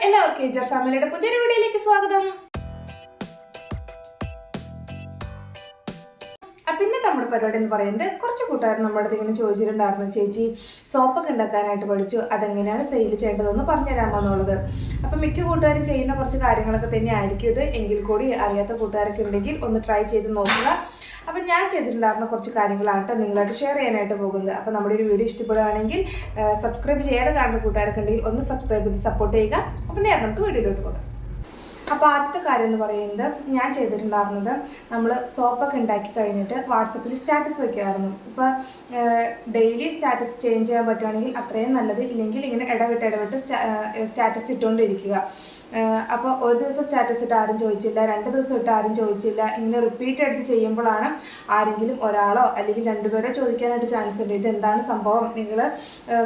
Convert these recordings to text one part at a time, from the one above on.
എല്ലാവർക്കും ഏജർ ഫാമിലിയുടെ പുതിയൊരു വീഡിയോയിലേക്ക് സ്വാഗതം. പിന്നെ നമ്മുടെ പരിപാടി എന്ന് പറയുന്നത് കുറച്ച് കൂട്ടുകാർ നമ്മുടെ അടുത്ത് ഇങ്ങനെ ചോദിച്ചിട്ടുണ്ടായിരുന്നു, ചേച്ചി സോപ്പൊക്കെ ഉണ്ടാക്കാനായിട്ട് പഠിച്ചു, അതെങ്ങനെയാണ് സെയിൽ ചെയ്യേണ്ടതെന്ന് പറഞ്ഞുതരാമോ എന്നുള്ളത്. അപ്പം മിക്ക കൂട്ടുകാരും ചെയ്യുന്ന കുറച്ച് കാര്യങ്ങളൊക്കെ തന്നെ ആയിരിക്കും ഇത്. എങ്കിൽ കൂടി അറിയാത്ത കൂട്ടുകാരൊക്കെ ഉണ്ടെങ്കിൽ ഒന്ന് ട്രൈ ചെയ്ത് നോക്കുക. അപ്പം ഞാൻ ചെയ്തിട്ടുണ്ടായിരുന്ന കുറച്ച് കാര്യങ്ങളാണ് നിങ്ങളായിട്ട് ഷെയർ ചെയ്യാനായിട്ട് പോകുന്നത്. അപ്പോൾ നമ്മുടെ ഒരു വീഡിയോ ഇഷ്ടപ്പെടുകയാണെങ്കിൽ സബ്സ്ക്രൈബ് ചെയ്യാതെ കാണുന്ന കൂട്ടുകാരൊക്കെ ഉണ്ടെങ്കിൽ ഒന്ന് സബ്സ്ക്രൈബ് ചെയ്ത് സപ്പോർട്ട് ചെയ്യുക. അപ്പം നേരെ നമുക്ക് വീഡിയോയിലോട്ട് പോകാം. അപ്പോൾ ആദ്യത്തെ കാര്യം എന്ന് പറയുന്നത്, ഞാൻ ചെയ്തിട്ടുണ്ടായിരുന്നത് നമ്മൾ സോപ്പൊക്കെ ഉണ്ടാക്കി കഴിഞ്ഞിട്ട് വാട്സപ്പിൽ സ്റ്റാറ്റസ് വയ്ക്കുമായിരുന്നു. ഇപ്പോൾ ഡെയിലി സ്റ്റാറ്റസ് ചേഞ്ച് ചെയ്യാൻ പറ്റുവാണെങ്കിൽ അത്രയും നല്ലത്. ഇല്ലെങ്കിൽ ഇങ്ങനെ ഇടവിട്ട് സ്റ്റാറ്റസ് ഇട്ടുകൊണ്ടിരിക്കുക. അപ്പോൾ ഒരു ദിവസം സ്റ്റാറ്റസ് ഇട്ട് ആരും ചോദിച്ചില്ല, 2 ദിവസം ഇട്ട് ആരും ചോദിച്ചില്ല, ഇങ്ങനെ റിപ്പീറ്റ് അടിച്ച് ചെയ്യുമ്പോഴാണ് ആരെങ്കിലും ഒരാളോ അല്ലെങ്കിൽ 2 പേരോ ചോദിക്കാനായിട്ട് ചാൻസ് ഉണ്ട്. ഇതെന്താണ് സംഭവം, നിങ്ങൾ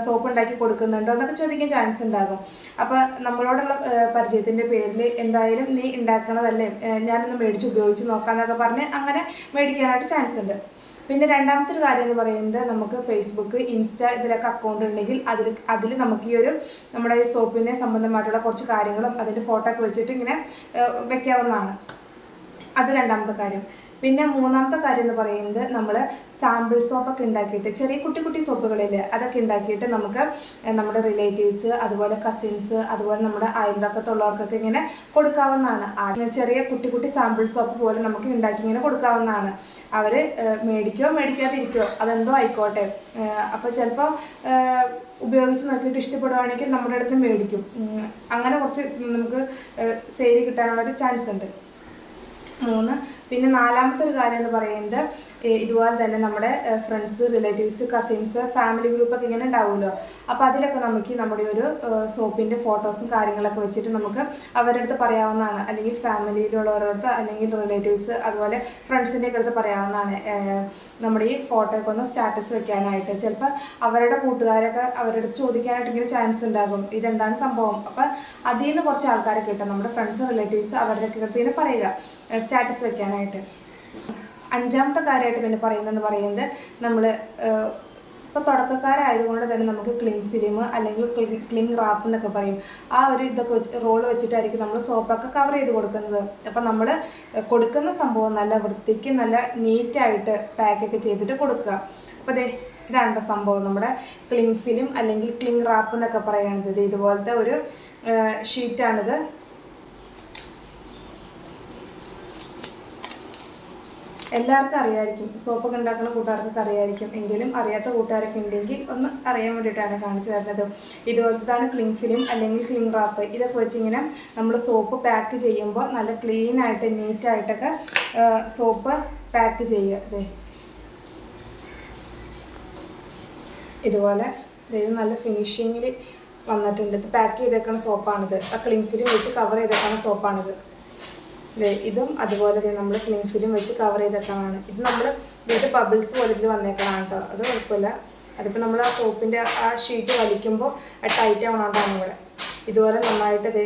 സോപ്പ് ഉണ്ടാക്കി കൊടുക്കുന്നുണ്ടോ എന്നൊക്കെ ചോദിക്കാൻ ചാൻസ് ഉണ്ടാകും. അപ്പോൾ നമ്മളോടുള്ള പരിചയത്തിൻ്റെ പേരിൽ എന്തായാലും നീ ഉണ്ടാക്കണതല്ലേ, ഞാനൊന്ന് മേടിച്ച് ഉപയോഗിച്ച് നോക്കാമെന്നൊക്കെ പറഞ്ഞ് അങ്ങനെ മേടിക്കാനായിട്ട് ചാൻസ് ഉണ്ട്. പിന്നെ രണ്ടാമത്തെ ഒരു കാര്യം എന്ന് പറയുന്നത്, നമുക്ക് ഫേസ്ബുക്ക്, ഇൻസ്റ്റ ഇതിലൊക്കെ അക്കൗണ്ട് ഉണ്ടെങ്കിൽ അതിൽ നമുക്ക് ഈ ഒരു നമ്മുടെ ഈ സോപ്പിനെ സംബന്ധമായിട്ടുള്ള കുറച്ച് കാര്യങ്ങളും അതിൻ്റെ ഫോട്ടോ ഒക്കെ വെച്ചിട്ട് ഇങ്ങനെ വെക്കാവുന്നതാണ്. അത് രണ്ടാമത്തെ കാര്യം. പിന്നെ മൂന്നാമത്തെ കാര്യം എന്ന് പറയുന്നത്, നമ്മൾ സാമ്പിൾ സോപ്പൊക്കെ ഉണ്ടാക്കിയിട്ട്, ചെറിയ കുട്ടി സോപ്പുകളില്ലേ, അതൊക്കെ ഉണ്ടാക്കിയിട്ട് നമുക്ക് നമ്മുടെ റിലേറ്റീവ്സ്, അതുപോലെ കസിൻസ്, അതുപോലെ നമ്മുടെ അയൽവക്കത്തുള്ളവർക്കൊക്കെ ഇങ്ങനെ കൊടുക്കാവുന്നതാണ്. ചെറിയ കുട്ടി സാമ്പിൾ സോപ്പ് പോലെ നമുക്ക് ഉണ്ടാക്കി ഇങ്ങനെ കൊടുക്കാവുന്നതാണ്. അവർ മേടിക്കാതിരിക്കോ അതെന്തോ ആയിക്കോട്ടെ. അപ്പോൾ ചിലപ്പോൾ ഉപയോഗിച്ച് നോക്കിയിട്ട് ഇഷ്ടപ്പെടുവാണെങ്കിൽ നമ്മുടെ അടുത്ത് മേടിക്കും. അങ്ങനെ കുറച്ച് നമുക്ക് സെയിൽ കിട്ടാനുള്ളൊരു ചാൻസ് ഉണ്ട്. 3. പിന്നെ നാലാമത്തെ ഒരു കാര്യം എന്ന് പറയുന്നത്, ഇതുപോലെ തന്നെ നമ്മുടെ ഫ്രണ്ട്സ്, റിലേറ്റീവ്സ്, കസിൻസ്, ഫാമിലി ഗ്രൂപ്പൊക്കെ ഇങ്ങനെ ഉണ്ടാവുമല്ലോ. അപ്പോൾ അതിലൊക്കെ നമുക്ക് നമ്മുടെ ഒരു സോപ്പിൻ്റെ ഫോട്ടോസും കാര്യങ്ങളൊക്കെ വെച്ചിട്ട് നമുക്ക് അവരുടെ അടുത്ത് പറയാവുന്നതാണ്. അല്ലെങ്കിൽ ഫാമിലിയിലുള്ളവരുടെ അല്ലെങ്കിൽ റിലേറ്റീവ്സ്, അതുപോലെ ഫ്രണ്ട്സിൻ്റെ ഒക്കെ അടുത്ത് പറയാവുന്നതാണ് നമ്മുടെ ഈ ഫോട്ടോയൊക്കെ ഒന്ന് സ്റ്റാറ്റസ് വെക്കാനായിട്ട്. ചിലപ്പോൾ അവരുടെ കൂട്ടുകാരൊക്കെ അവരുടെ അടുത്ത് ചോദിക്കാനായിട്ട് ഇങ്ങനെ ചാൻസ് ഉണ്ടാകും, ഇതെന്താണ് സംഭവം. അപ്പോൾ അതിൽ നിന്ന് കുറച്ച് ആൾക്കാരെ കിട്ടും, നമ്മുടെ ഫ്രണ്ട്സ്, റിലേറ്റീവ്സ് അവരുടെ അടുത്ത് ഇങ്ങനെ പറയുക സ്റ്റാറ്റസ് വെക്കാനായിട്ട്. 5ാമത്തെ കാര്യമായിട്ട് പിന്നെ പറയുന്നത്, നമ്മൾ ഇപ്പോൾ തുടക്കക്കാരായതുകൊണ്ട് തന്നെ നമുക്ക് ക്ലിങ് ഫിലിം അല്ലെങ്കിൽ ക്ലിങ് റാപ്പ് എന്നൊക്കെ പറയും. ആ ഒരു ഇതൊക്കെ റോള് വെച്ചിട്ടായിരിക്കും നമ്മൾ സോപ്പൊക്കെ കവർ ചെയ്ത് കൊടുക്കുന്നത്. അപ്പം നമ്മൾ കൊടുക്കുന്ന സംഭവം നല്ല വൃത്തിക്ക് നല്ല നീറ്റായിട്ട് പാക്കൊക്കെ ചെയ്തിട്ട് കൊടുക്കുക. അപ്പോൾ ഇതാണ് സംഭവം, നമ്മുടെ ക്ലിങ് ഫിലിം അല്ലെങ്കിൽ ക്ലിങ് റാപ്പ് എന്നൊക്കെ പറയുന്നത്. ഇതുപോലത്തെ ഒരു ഷീറ്റാണിത്. എല്ലാവർക്കും അറിയാമായിരിക്കും, സോപ്പൊക്കെ ഉണ്ടാക്കുന്ന കൂട്ടുകാർക്കൊക്കെ അറിയാമായിരിക്കും. എങ്കിലും അറിയാത്ത കൂട്ടുകാരൊക്കെ ഉണ്ടെങ്കിൽ ഒന്ന് അറിയാൻ വേണ്ടിയിട്ടാണ് കാണിച്ചു തരുന്നത്. ഇതുപോലത്താണ് ക്ലിങ് ഫിലിം അല്ലെങ്കിൽ ക്ലിങ് റാപ്പ്. ഇതൊക്കെ വെച്ചിങ്ങനെ നമ്മൾ സോപ്പ് പാക്ക് ചെയ്യുമ്പോൾ നല്ല ക്ലീനായിട്ട് നീറ്റായിട്ടൊക്കെ സോപ്പ് പാക്ക് ചെയ്യുക. ഇതുപോലെ ഇത് നല്ല ഫിനിഷിങ്ങിൽ വന്നിട്ടുണ്ട്. ഇത് പാക്ക് ചെയ്തേക്കുന്ന സോപ്പാണിത്. ആ ക്ലിങ് ഫിലിം വെച്ച് കവർ ചെയ്തേക്കുന്ന സോപ്പാണിത്. ഇതും അതുപോലെ നമ്മൾ ക്ലിങ് ഫിലിം വെച്ച് കവർ ചെയ്തേക്കാനാണ്. ഇത് നമ്മൾ ബബിൾസ് പോലെ ഇതിൽ വന്നേക്കണം കേട്ടോ, അത് കുഴപ്പമില്ല. അതിപ്പോൾ നമ്മൾ ആ സോപ്പിൻ്റെ ആ ഷീറ്റ് വലിക്കുമ്പോൾ ടൈറ്റ് ആവണോണ്ടാണ് ഇവിടെ. ഇതുപോലെ നന്നായിട്ട്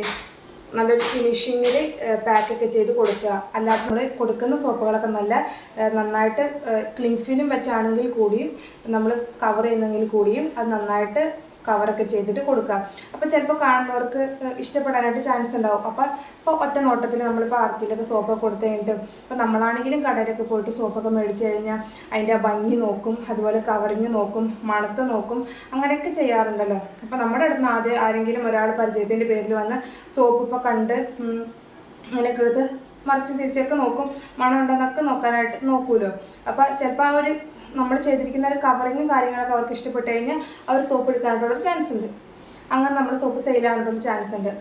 നല്ലൊരു ഫിനിഷിങ്ങിൽ പാക്കൊക്കെ ചെയ്ത് കൊടുക്കുക. അല്ലാതെ നമ്മൾ കൊടുക്കുന്ന സോപ്പുകളൊക്കെ നന്നായിട്ട് ക്ലിങ് ഫിലിം വെച്ചാണെങ്കിൽ കൂടിയും നമ്മൾ കവർ ചെയ്യുന്നെങ്കിൽ കൂടിയും അത് നന്നായിട്ട് കവറൊക്കെ ചെയ്തിട്ട് കൊടുക്കുക. അപ്പോൾ ചിലപ്പോൾ കാണുന്നവർക്ക് ഇഷ്ടപ്പെടാനായിട്ട് ചാൻസ് ഉണ്ടാവും. ഇപ്പോൾ ഒറ്റ നോട്ടത്തിൽ നമ്മളിപ്പോൾ ആർക്കിലൊക്കെ സോപ്പൊക്കെ കൊടുത്തു കഴിഞ്ഞിട്ട്, ഇപ്പോൾ നമ്മളാണെങ്കിലും കടയിലൊക്കെ പോയിട്ട് സോപ്പൊക്കെ മേടിച്ച് കഴിഞ്ഞാൽ അതിൻ്റെ ഭംഗി നോക്കും, അതുപോലെ കവറിങ് നോക്കും, മണത്ത് നോക്കും, അങ്ങനെയൊക്കെ ചെയ്യാറുണ്ടല്ലോ. അപ്പോൾ നമ്മുടെ അടുത്ത് നിന്ന് ആരെങ്കിലും ഒരാൾ പരിചയത്തിൻ്റെ പേരിൽ വന്ന് സോപ്പ് ഇപ്പോൾ കണ്ട് അങ്ങനെയൊക്കെ എടുത്ത് മറിച്ച് തിരിച്ചൊക്കെ നോക്കും, മണം ഉണ്ടോയെന്നൊക്കെ നോക്കാനായിട്ട് നോക്കുമല്ലോ. അപ്പോൾ ചിലപ്പോൾ ആ ഒരു നമ്മൾ ചെയ്തിരിക്കുന്ന ഒരു കവറിങ്ങും കാര്യങ്ങളൊക്കെ അവർക്ക് ഇഷ്ടപ്പെട്ട് കഴിഞ്ഞാൽ അവർ സോപ്പ് എടുക്കാനായിട്ടുള്ളൊരു ചാൻസ് ഉണ്ട്. അങ്ങനെ നമ്മൾ സോപ്പ് സെയിലാകാനായിട്ടുള്ള ചാൻസ് ഉണ്ട്.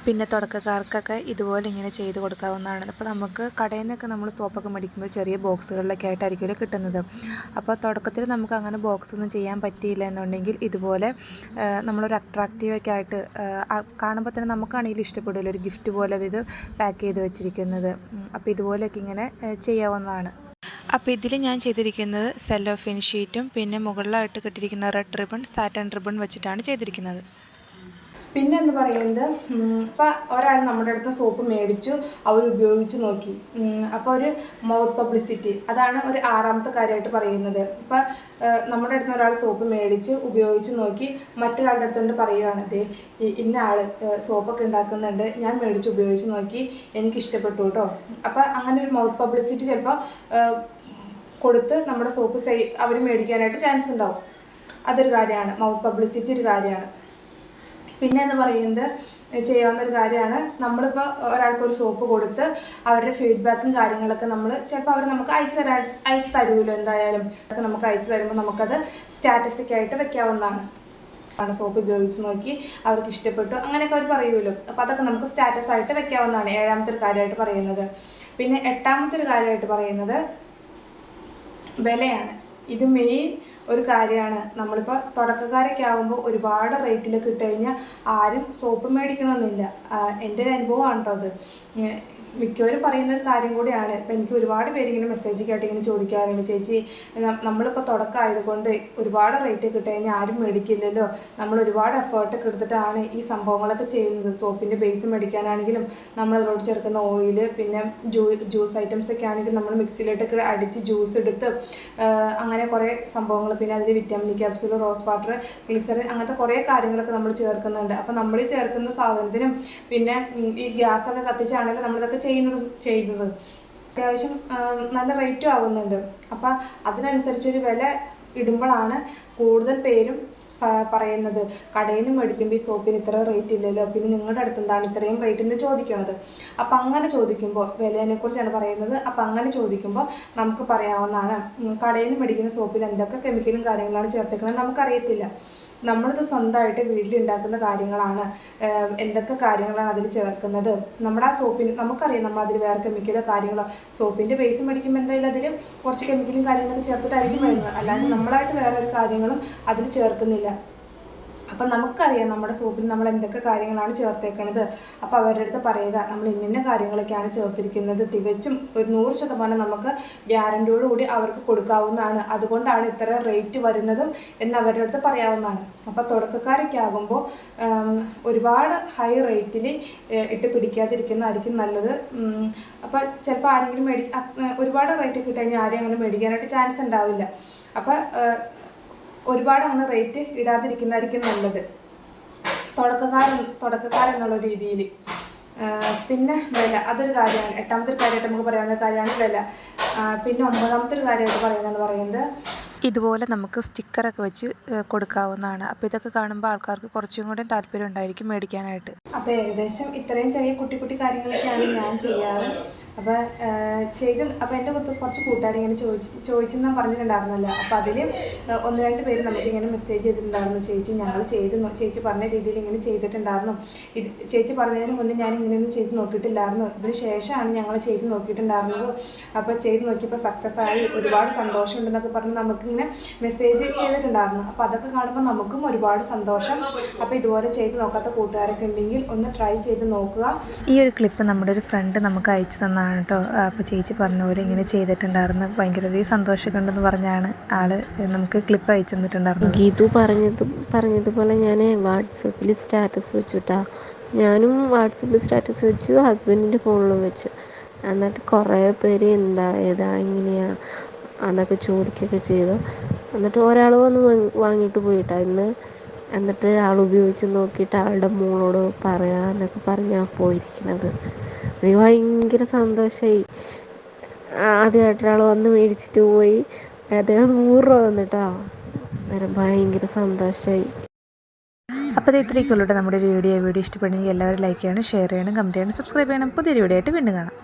പിന്നെ തുടക്കക്കാർക്കൊക്കെ ഇതുപോലെ ഇങ്ങനെ ചെയ്ത് കൊടുക്കാവുന്നതാണ്. അപ്പോൾ നമുക്ക് കടയിൽ നിന്നൊക്കെ നമ്മൾ സോപ്പൊക്കെ മേടിക്കുമ്പോൾ ചെറിയ ബോക്സുകളിലൊക്കെ ആയിട്ടായിരിക്കുമല്ലോ കിട്ടുന്നത്. അപ്പോൾ തുടക്കത്തിൽ നമുക്ക് അങ്ങനെ ബോക്സൊന്നും ചെയ്യാൻ പറ്റിയില്ല എന്നുണ്ടെങ്കിൽ ഇതുപോലെ നമ്മളൊരു അട്രാക്റ്റീവൊക്കെ ആയിട്ട് കാണുമ്പോൾ തന്നെ നമുക്കാണെങ്കിലും ഇഷ്ടപ്പെടുമല്ലോ, ഒരു ഗിഫ്റ്റ് പോലെ ഇത് പാക്ക് ചെയ്ത് വെച്ചിരിക്കുന്നത്. അപ്പോൾ ഇതുപോലെയൊക്കെ ഇങ്ങനെ ചെയ്യാവുന്നതാണ്. അപ്പോൾ ഇതിൽ ഞാൻ ചെയ്തിരിക്കുന്നത് സെല്ലോഫിൻ ഷീറ്റും പിന്നെ മുകളിലായിട്ട് കിട്ടിയിരിക്കുന്ന റെഡ് റിബൺ, സാറ്റൻ റിബൺ വെച്ചിട്ടാണ് ചെയ്തിരിക്കുന്നത്. പിന്നെ എന്ന് പറയുന്നത് ഇപ്പം ഒരാൾ നമ്മുടെ അടുത്ത് സോപ്പ് മേടിച്ചു, അവർ ഉപയോഗിച്ച് നോക്കി. അപ്പോൾ ഒരു മൗത്ത് പബ്ലിസിറ്റി, അതാണ് ഒരു 6ാമത്തെ കാര്യമായിട്ട് പറയുന്നത്. ഇപ്പം നമ്മുടെ അടുത്ത് ഒരാൾ സോപ്പ് മേടിച്ച് ഉപയോഗിച്ച് നോക്കി മറ്റൊരാളുടെ അടുത്തുകൊണ്ട് പറയുകയാണ്, ദേ ഇന്ന ആൾ സോപ്പൊക്കെ ഉണ്ടാക്കുന്നുണ്ട്, ഞാൻ മേടിച്ച് ഉപയോഗിച്ച് നോക്കി, എനിക്കിഷ്ടപ്പെട്ടു കേട്ടോ. അപ്പം അങ്ങനെ ഒരു മൗത്ത് പബ്ലിസിറ്റി ചിലപ്പോൾ കൊടുത്ത് നമ്മുടെ സോപ്പ് അവർ മേടിക്കാനായിട്ട് ചാൻസ് ഉണ്ടാവും. അതൊരു കാര്യമാണ്, മൗത്ത് പബ്ലിസിറ്റി ഒരു കാര്യമാണ്. പിന്നെ എന്ന് പറയുന്നത് ചെയ്യാവുന്നൊരു കാര്യമാണ്, നമ്മളിപ്പോൾ ഒരാൾക്കൊരു സോപ്പ് കൊടുത്ത് അവരുടെ ഫീഡ്ബാക്കും കാര്യങ്ങളൊക്കെ നമ്മൾ ചിലപ്പോൾ അവർ നമുക്ക് അയച്ചു തരുമല്ലോ, എന്തായാലും നമുക്ക് അയച്ചു തരുമ്പോൾ നമുക്കത് സ്റ്റാറ്റസിക്കായിട്ട് വെക്കാവുന്നതാണ്. സോപ്പ് ഉപയോഗിച്ച് നോക്കി അവർക്ക് ഇഷ്ടപ്പെട്ടു അങ്ങനെയൊക്കെ അവർ പറയുമല്ലോ, അപ്പോൾ അതൊക്കെ നമുക്ക് സ്റ്റാറ്റസ് ആയിട്ട് വെക്കാവുന്നതാണ് 7ാമത്തെ ഒരു കാര്യമായിട്ട് പറയുന്നത്. പിന്നെ 8ാമത്തെ ഒരു കാര്യമായിട്ട് പറയുന്നത് വിലയാണ്. ഇത് മെയിൻ ഒരു കാര്യമാണ്. നമ്മളിപ്പോൾ തുടക്കക്കാരൊക്കെ ആകുമ്പോൾ ഒരുപാട് റേറ്റിൽ കിട്ടുകഴിഞ്ഞാൽ ആരും സോപ്പ് മേടിക്കണമെന്നില്ല. എൻ്റെ ഒരു അനുഭവമാണ് കേട്ടോ അത്. മിക്കവരും പറയുന്ന ഒരു കാര്യം കൂടിയാണ്. ഇപ്പം എനിക്ക് ഒരുപാട് പേര് ഇങ്ങനെ മെസ്സേജ് കേട്ട് ഇങ്ങനെ ചോദിക്കാറുണ്ട്, ചേച്ചി നമ്മളിപ്പോൾ തുടക്കമായതുകൊണ്ട് ഒരുപാട് റേറ്റ് കിട്ടുകഴിഞ്ഞാൽ ആരും മേടിക്കില്ലല്ലോ, നമ്മൾ ഒരുപാട് എഫേർട്ടൊക്കെ എടുത്തിട്ടാണ് ഈ സംഭവങ്ങളൊക്കെ ചെയ്യുന്നത്. സോപ്പിൻ്റെ ബേസ് മേടിക്കാനാണെങ്കിലും നമ്മളതിലോട്ട് ചേർക്കുന്ന ഓയിൽ, പിന്നെ ജ്യൂസ് ഐറ്റംസ് ഒക്കെ ആണെങ്കിലും നമ്മൾ മിക്സിയിലോട്ടൊക്കെ അടിച്ച് ജ്യൂസ് എടുത്ത് അങ്ങനെ കുറേ സംഭവങ്ങൾ, പിന്നെ അതിൽ vitamin capsule, rose water, glycerine, അങ്ങനത്തെ കുറേ കാര്യങ്ങളൊക്കെ നമ്മൾ ചേർക്കുന്നുണ്ട്. അപ്പോൾ നമ്മൾ ഈ ചേർക്കുന്ന സാധനത്തിനും പിന്നെ ഈ ഗ്യാസൊക്കെ കത്തിച്ചാണെങ്കിലും നമ്മളിതൊക്കെ ചെയ്യുന്നത് അത്യാവശ്യം നല്ല റേറ്റും ആവുന്നുണ്ട്. അപ്പം അതിനനുസരിച്ചൊരു വില ഇടുമ്പോഴാണ് കൂടുതൽ പേരും പറയുന്നത്, കടയിൽ നിന്ന് മേടിക്കുമ്പോൾ ഈ സോപ്പിന് ഇത്ര റേറ്റ് ഇല്ലല്ലോ, പിന്നെ നിങ്ങളുടെ അടുത്ത് എന്താണ് ഇത്രയും റേറ്റ് എന്ന് ചോദിക്കണത്. അപ്പം അങ്ങനെ ചോദിക്കുമ്പോൾ വിലേനെക്കുറിച്ചാണ് പറയുന്നത്. അപ്പം അങ്ങനെ ചോദിക്കുമ്പോൾ നമുക്ക് പറയാവുന്നതാണ്, കടയിൽ നിന്ന് മേടിക്കുന്ന സോപ്പിൽ എന്തൊക്കെ കെമിക്കലും കാര്യങ്ങളാണ് ചേർത്തേക്കണമെന്ന് നമുക്കറിയത്തില്ല. നമ്മളിത് സ്വന്തമായിട്ട് വീട്ടിലുണ്ടാക്കുന്ന കാര്യങ്ങളാണ്, എന്തൊക്കെ കാര്യങ്ങളാണ് അതിൽ ചേർക്കുന്നത്. നമ്മുടെ ആ സോപ്പിന് നമുക്കറിയാം നമ്മളതിൽ വേറെ കെമിക്കലോ കാര്യങ്ങളോ, സോപ്പിൻ്റെ ബേസ് മേടിക്കുമ്പോൾ എന്തായാലും അതിൽ കുറച്ച് കെമിക്കലും കാര്യങ്ങളൊക്കെ ചേർത്തിട്ടായിരിക്കും വരുന്നത്, അല്ലാതെ നമ്മളായിട്ട് വേറെ ഒരു കാര്യങ്ങളും അതിൽ ചേർക്കുന്നില്ല. അപ്പം നമുക്കറിയാം നമ്മുടെ സോപ്പിൽ നമ്മൾ എന്തൊക്കെ കാര്യങ്ങളാണ് ചേർത്തേക്കണത്. അപ്പോൾ അവരുടെ അടുത്ത് പറയുക, നമ്മൾ ഇന്ന കാര്യങ്ങളൊക്കെയാണ് ചേർത്തിരിക്കുന്നത്, തികച്ചും ഒരു 100% നമുക്ക് ഗ്യാരൻറ്റിയോടുകൂടി അവർക്ക് കൊടുക്കാവുന്നതാണ്, അതുകൊണ്ടാണ് ഇത്ര റേറ്റ് വരുന്നതും എന്ന് അവരുടെ അടുത്ത് പറയാവുന്നതാണ്. അപ്പോൾ തുടക്കക്കാരൊക്കെ ആകുമ്പോൾ ഒരുപാട് ഹൈ റേറ്റിൽ ഇട്ട് പിടിക്കാതിരിക്കുന്നതായിരിക്കും നല്ലത്. അപ്പോൾ ചിലപ്പോൾ ആരെങ്കിലും ഒരുപാട് റേറ്റ് കിട്ടിക്കഴിഞ്ഞാൽ ആരും അങ്ങനെ മേടിക്കാനായിട്ട് ചാൻസ് ഉണ്ടാവില്ല. അപ്പോൾ ഒരുപാട് അങ്ങനെ റേറ്റ് ഇടാതിരിക്കുന്നതായിരിക്കും നല്ലത് തുടക്കക്കാരെന്നുള്ള രീതിയിൽ. പിന്നെ വില, അതൊരു കാര്യമാണ്. 8ാമത്തെ ഒരു കാര്യമായിട്ട് നമുക്ക് പറയാവുന്ന കാര്യമാണ് വില. പിന്നെ 9ാമത്തെ ഒരു കാര്യമായിട്ട് പറയുന്നത് ഇതുപോലെ നമുക്ക് സ്റ്റിക്കറൊക്കെ വെച്ച് കൊടുക്കാവുന്നതാണ്. അപ്പോൾ ഇതൊക്കെ കാണുമ്പോൾ ആൾക്കാർക്ക് കുറച്ചും കൂടി താല്പര്യം ഉണ്ടായിരിക്കും മേടിക്കാനായിട്ട്. അപ്പോൾ ഏകദേശം ഇത്രയും ചെറിയ കുട്ടി കാര്യങ്ങളൊക്കെയാണ് ഞാൻ ചെയ്യാറ്. അപ്പോൾ എൻ്റെ കുറച്ച് കൂട്ടുകാരിങ്ങനെ ചോദിച്ചെന്ന് ഞാൻ പറഞ്ഞിട്ടുണ്ടായിരുന്നല്ലോ. അപ്പോൾ അതിൽ 1-2 പേര് നമുക്കിങ്ങനെ മെസ്സേജ് ചെയ്തിട്ടുണ്ടായിരുന്നു, ചേച്ചി ഞങ്ങൾ ചേച്ചി പറഞ്ഞ രീതിയിൽ ഇങ്ങനെ ചെയ്തിട്ടുണ്ടായിരുന്നു, ചേച്ചി പറഞ്ഞതിന് മുന്നേ ഞാൻ ഇങ്ങനെയൊന്നും ചെയ്ത് നോക്കിയിട്ടില്ലായിരുന്നു, ഇതിന് ശേഷമാണ് ഞങ്ങൾ ചെയ്ത് നോക്കിയിട്ടുണ്ടായിരുന്നത്, അപ്പോൾ ചെയ്ത് നോക്കിയപ്പോൾ സക്സസ് ആയി, ഒരുപാട് സന്തോഷമുണ്ടെന്നൊക്കെ പറഞ്ഞ് നമുക്കിങ്ങനെ മെസ്സേജ് ചെയ്തിട്ടുണ്ടായിരുന്നു. അപ്പോൾ അതൊക്കെ കാണുമ്പോൾ നമുക്കും ഒരുപാട് സന്തോഷം. അപ്പോൾ ഇതുപോലെ ചെയ്ത് നോക്കാത്ത കൂട്ടുകാരൊക്കെ ഉണ്ടെങ്കിൽ ഒന്ന് ട്രൈ ചെയ്ത് നോക്കുക. ഈ ഒരു ക്ലിപ്പ് നമ്മുടെ ഒരു ഫ്രണ്ട് നമുക്ക് അയച്ചു തന്നതാണ് കേട്ടോ. അപ്പോൾ ചേച്ചി പറഞ്ഞ പോലെ ഇങ്ങനെ ചെയ്തിട്ടുണ്ടായിരുന്നു, ഭയങ്കര സന്തോഷമൊക്കെ ഉണ്ടെന്ന് പറഞ്ഞാണ് ആൾ നമുക്ക് ക്ലിപ്പ് അയച്ചു തന്നിട്ടുണ്ടായിരുന്നു. ഗീതു പറഞ്ഞതുപോലെ ഞാൻ വാട്സപ്പിൽ സ്റ്റാറ്റസ് വെച്ചുട്ടാ. ഞാനും വാട്സപ്പിൽ സ്റ്റാറ്റസ് വെച്ചു, ഹസ്ബൻഡിൻ്റെ ഫോണിലും വെച്ചു. എന്നിട്ട് കുറേ പേര് ഏതാ ഇങ്ങനെയാ എന്നൊക്കെ ചോദിക്കുകയൊക്കെ ചെയ്തു. എന്നിട്ട് ഒരാൾ വന്ന് വാങ്ങിയിട്ട് പോയിട്ടാ എന്നിട്ട് ആൾ ഉപയോഗിച്ച് നോക്കിയിട്ട് ആളുടെ മോളോട് പറയാന്നൊക്കെ പറഞ്ഞാൽ പോയിരിക്കുന്നത്. എനിക്ക് ഭയങ്കര സന്തോഷമായി. ആദ്യമായിട്ട് ഒരാൾ വന്ന് മേടിച്ചിട്ട് പോയി, അദ്ദേഹം 100 രൂപ തന്നിട്ടോ. അന്നേരം ഭയങ്കര സന്തോഷമായി. അപ്പോൾ ഇത് ഇത്രയൊക്കെയുള്ളൂ നമ്മുടെ ഒരു വീഡിയോ ഇഷ്ടപ്പെടുന്നെങ്കിൽ എല്ലാവരും ലൈക്ക് ചെയ്യണം, ഷെയർ ചെയ്യണം, കമൻറ്റ് ചെയ്യണം, സബ്സ്ക്രൈബ് ചെയ്യണം. പുതിയൊരു വീഡിയോ ആയിട്ട് വീണ്ടും കാണാം.